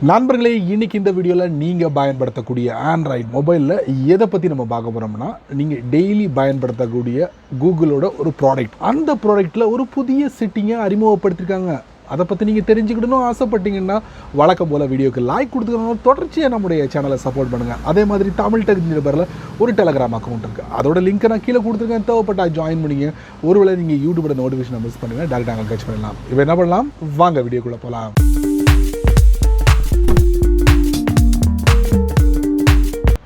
நண்பர்களே, இன்னைக்கு இந்த வீடியோவில் நீங்கள் பயன்படுத்தக்கூடிய ஆண்ட்ராய்டு மொபைலில் எதை பற்றி நம்ம பார்க்க போகிறோம்னா, நீங்கள் டெய்லி பயன்படுத்தக்கூடிய கூகுளோட ஒரு ப்ராடக்ட். அந்த ப்ராடக்ட்டில் ஒரு புதிய செட்டிங்கை அறிமுகப்படுத்தியிருக்காங்க. அதை பற்றி நீங்கள் தெரிஞ்சுக்கிடணும் ஆசைப்பட்டீங்கன்னா வழக்கம் போல் வீடியோக்கு லைக் கொடுத்துக்கணும். தொடர்ச்சியாக நம்முடைய சேனலை சப்போர்ட் பண்ணுங்கள். அதே மாதிரி தமிழ் டெக் நிருபரில் ஒரு டெலகிராம் அக்கௌண்ட் இருக்குது. அதோட லிங்க்கை நான் கீழே கொடுத்துருக்கேன். தேவைப்பட்டா ஜாயின் பண்ணிங்க. ஒருவேளை நீங்கள் யூடியூபோட நோட்டிஃபிகேஷனை மிஸ் பண்ணுங்கள், டேரெக்டாக அங்கே டச் பண்ணலாம். இப்போ என்ன பண்ணலாம், வாங்க வீடியோக்குள்ளே போகலாம்.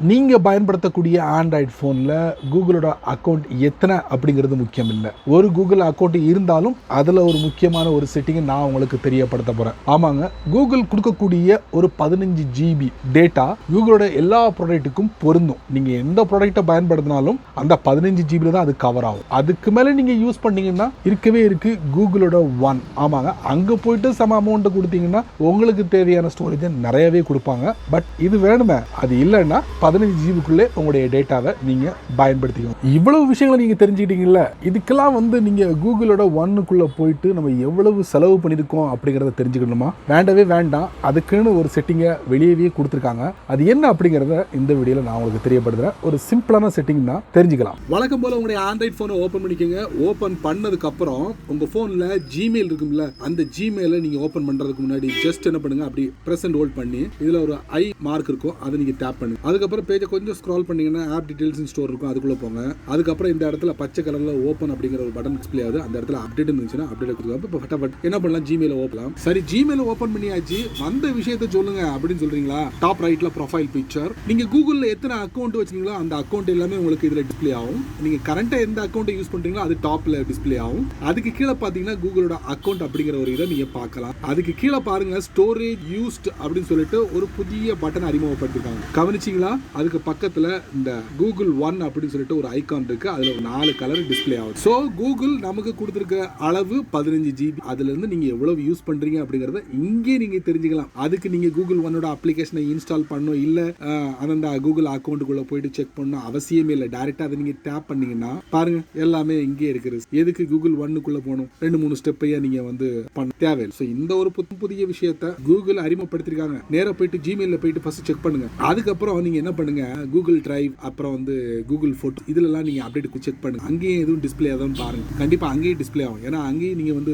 நீங்கள் பயன்படுத்தக்கூடிய ஆண்ட்ராய்டு ஃபோனில் கூகுளோட அக்கௌண்ட் எத்தனை அப்படிங்கிறது முக்கியம் இல்லை. ஒரு கூகுள் அக்கௌண்ட் இருந்தாலும் அதில் ஒரு முக்கியமான ஒரு செட்டிங்கை நான் உங்களுக்கு தெரியப்படுத்த போகிறேன். ஆமாங்க, கூகுள் கொடுக்கக்கூடிய ஒரு 15 GB டேட்டா கூகுளோட எல்லா ப்ராடக்ட்டுக்கும் பொருந்தும். நீங்கள் எந்த ப்ராடக்டை பயன்படுத்தினாலும் அந்த 15 GB தான் அது கவர் ஆகும். அதுக்கு மேலே நீங்கள் யூஸ் பண்ணீங்கன்னா இருக்கவே இருக்குது கூகுளோட ஒன். ஆமாங்க, அங்கே போயிட்டு சம அமௌண்ட்டை கொடுத்தீங்கன்னா உங்களுக்கு தேவையான ஸ்டோரேஜை நிறையவே கொடுப்பாங்க. பட் இது வேணுமே, அது இல்லைன்னா 15 ஜிபிக்குள்ளே உங்களுடைய டேட்டாவை நீங்கள் பயன்படுத்திக்கணும். இவ்வளவு விஷயங்களை நீங்கள் தெரிஞ்சுக்கிட்டீங்கல்ல, இதுக்கெல்லாம் நீங்கள் கூகுளோட ஒன்னுக்குள்ளே போயிட்டு நம்ம எவ்வளவு செலவு பண்ணியிருக்கோம் அப்படிங்கிறத தெரிஞ்சுக்கணுமா? வேண்டவே வேண்டாம். அதுக்குன்னு ஒரு செட்டிங்கை வெளியவே கொடுத்துருக்காங்க. அது என்ன அப்படிங்கிறத இந்த வீடியோவில் நான் உங்களுக்கு தெரியப்படுத்துகிறேன். ஒரு சிம்பிளான செட்டிங் தான், தெரிஞ்சுக்கலாம். வழக்கம் போல் உங்களுடைய ஆண்ட்ராய்ட் ஃபோனை ஓப்பன் பண்ணிக்கோங்க. ஓப்பன் பண்ணதுக்கப்புறம் உங்கள் ஃபோனில் ஜிமெயில் இருக்கும்ல, அந்த ஜிமெயிலை நீங்கள் ஓப்பன் பண்ணுறதுக்கு முன்னாடி ஜஸ்ட் என்ன பண்ணுங்கள், அப்படி ப்ரெஸ் அண்ட் ஹோல்ட் பண்ணி இதில் ஒரு ஐ மார்க் இருக்கும், அதை நீங்கள் டேப் பண்ணுங்க. அதுக்கப்புறம் பேஜை கொஞ்சம் ஸ்க்ரால் பண்ணீங்கன்னா ஆப் டீடைல்ஸ் ஸ்டோர் இருக்கும், அதுக்குள்ளே போங்க. அதுக்கப்புறம் இந்த இடத்துல பச்சை கலரில் ஓப்பன் அப்படிங்கிற ஒரு பட்டன் டிஸ்ப்ளே ஆகுது. அந்த இடத்துல அப்டேட் இருந்துச்சுன்னா அப்டேட் கொடுத்துருக்காங்க. இப்போ ஃபட்டாஃபட் என்ன பண்ணலாம், ஜிமெயில் ஓப்பலாம். சரி, ஜிமெயில் ஓப்பன் பண்ணியாச்சு, வந்த விஷயத்தை சொல்லுங்க அப்படின்னு சொல்றீங்களா? டாப் ரைட்ல ப்ரொஃபைல் பிக்சர். நீங்க கூகுள்ல எத்தனை அக்கௌண்ட் வச்சிருக்கீங்களோ அந்த அக்கௌண்ட் எல்லாமே உங்களுக்கு இதுல டிஸ்ப்ளே ஆகும். நீங்க கரண்டா எந்த அக்கௌண்ட் யூஸ் பண்றீங்களோ அது டாப்ல டிஸ்ப்ளே ஆகும். அதுக்கு கீழே பாத்தீங்கன்னா கூகுளோட அக்கௌண்ட் அப்படிங்கிற ஒரு இதை நீங்க பார்க்கலாம். அதுக்கு கீழே பாருங்க, ஸ்டோரேஜ் யூஸ்ட் அப்படின்னு சொல்லிட்டு ஒரு புதிய பட்டன் அறிமுகப்படுத்திருக்காங்க. கவனிச்சிங்களா? அதுக்கு பக்கத்துல இந்த கூகுள் ஒன் அப்படின்னு சொல்லிட்டு ஒரு ஐகான் இருக்கு. அதுல ஒரு 4 கலர் டிஸ்ப்ளே ஆகும். சோ கூகுள் நமக்கு கொடுத்திருக்க அளவு 15 GB. அதுல இருந்து நீங்க எவ்வளவு யூஸ் பண்றீங்க அப்படிங்கறத இங்கே நீங்க தெரிஞ்சுக்கலாம். அதுக்கு நீங்க கூகுள் ஒன்னோட அப்ளிகேஷனை இன்ஸ்டால் பண்ணணும், இல்ல அந்த கூகுள் அக்கௌண்ட்டுக்குள்ள போயிட்டு செக் பண்ணணும் அவசியமே இல்லை. டைரக்டா அதை நீங்க டேப் பண்ணீங்கன்னா பாருங்க, எல்லாமே இங்கே இருக்குது. எதுக்கு கூகுள் ஒன்னுக்குள்ள போகணும்? 2-3 ஸ்டெப்பையா நீங்க பண்ண தேவையில்லை. ஸோ இந்த ஒரு புதிய விஷயத்தை கூகுள் அறிமுகப்படுத்திருக்காங்க. நேரா போயிட்டு ஜிமெயில போயிட்டு ஃபர்ஸ்ட் செக் பண்ணுங்க. அதுக்கப்புறம் நீங்க என்ன பண்ணுங்க, கூகுள் டிரைவ், அப்புறம் கூகுள் போட்டோ, இதுலலாம் நீங்க அப்டேட் செக் பண்ணுங்க. அங்கேயே எதுவும் டிஸ்ப்ளே ஆகுதுன்னு பாருங்க. கண்டிப்பா அங்கேயே டிஸ்ப்ளே ஆகும். ஏன்னா அங்கேயே நீங்க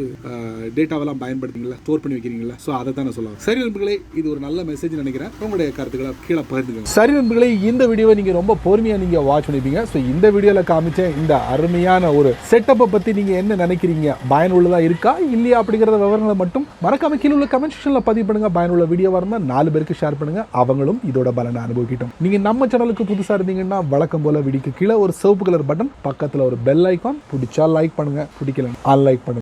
டேட்டாவெல்லாம் பயன்படுத்திங்களா, ஸ்டோர் பண்ணி வைக்கிறீங்களா? ஸோ அதை தான் நான் சொல்லுவேன். சரி நண்பர்களே, இது ஒரு நல்ல மெசேஜ் நினைக்கிறேன். உங்களுடைய கருத்துக்களை கீழே பகிர்ந்துக்கோங்க. சரி நண்பர்களே, இந்த வீடியோவை நீங்க ரொம்ப பொறுமையா நீங்க வாட்ச் பண்ணிப்பீங்க. ஸோ இந்த வீடியோல காமிச்ச இந்த அருமையான ஒரு செட்டப்பை பத்தி நீங்க என்ன நினைக்கிறீங்க? பயனுள்ளதா இருக்கா இல்லையா அப்படிங்கிற விவரங்களை மட்டும் மறக்காம கீழே உள்ள கமெண்ட் செக்ஷன்ல பதிவு பண்ணுங்க. பயனுள்ள வீடியோவா இருந்தால் 4 பேருக்கு ஷேர் பண்ணுங்க, அவங்களும் இதோட பலனை அனுபவிக்கட்டும். நீங்க நம்ம சேனலுக்கு புதுசா இருந்தீங்கன்னா வழக்கம் போல வீடியோக்கு கீழே ஒரு சிவப்பு கலர் பட்டன், பக்கத்துல ஒரு பெல் ஐகான், பிடிச்சா லைக் பண்ணுங்க, பிடிக்கல அன்லைக் பண்ணுங்க.